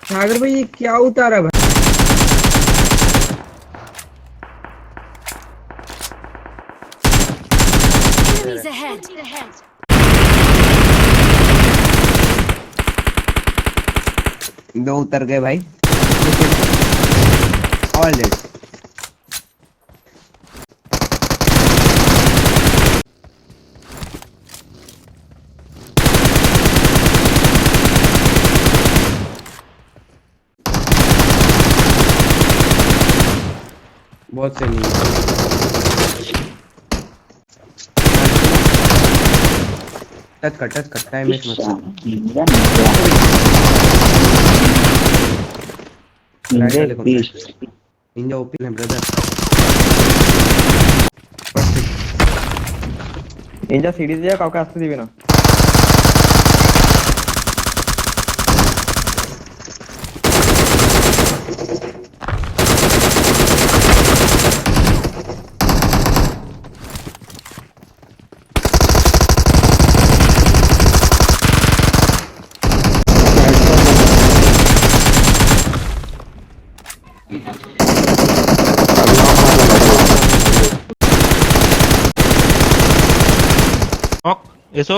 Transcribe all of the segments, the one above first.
सागर भाई ये क्या उतारा भाई? Enemies ahead. दो उतर गए भाई। All dead. बहुत सही नहीं। टच कर टाइम वेस्ट मत कर। निंजा ओपी है ब्रदर। निंजा सीढ़ी দিয়ে কাউকে আসতে দিবি না। Knock, eso.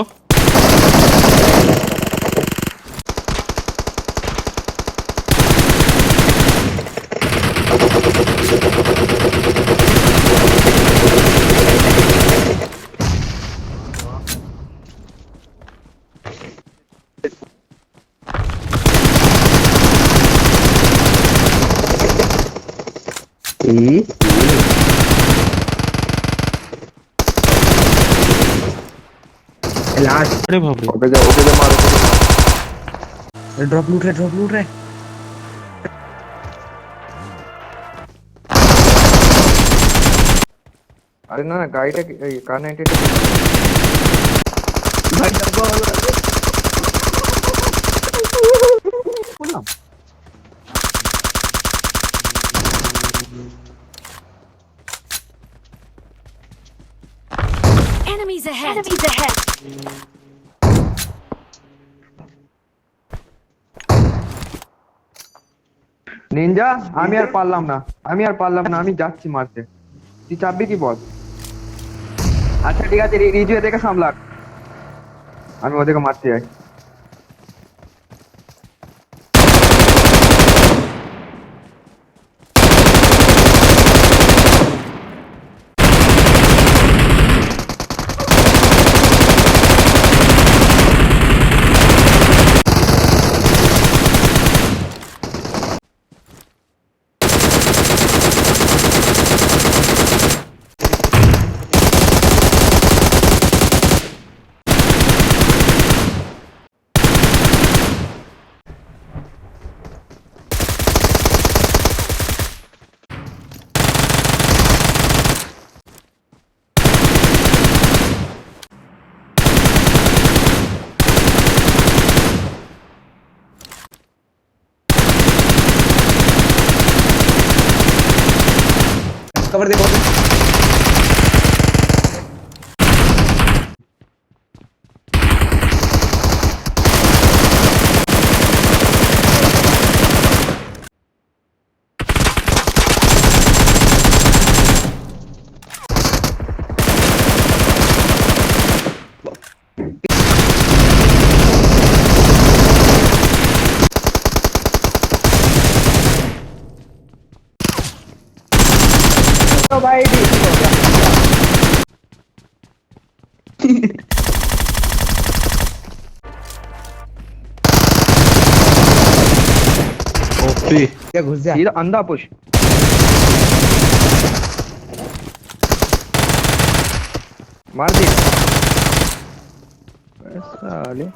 लास्ट। अरे बाप रे। ওকে যা মার ওকে যা। ड्रॉप लूट रहे। আরে না গাড়িটা এই কার 98 भाई डब्बा वाला। Enemies ahead. নিনজা আমি আর পারলাম না আমি যাচ্ছি মারতে। তুই চাপবি কি বল? আচ্ছা ঠিক আছে রিজু এদিকে সামলা, আমি ওদিকে মারতে যাই। कवर देखो। तो भाई ओपी। क्या घुस जा। सीधा अंधा पुश। मार दी साले।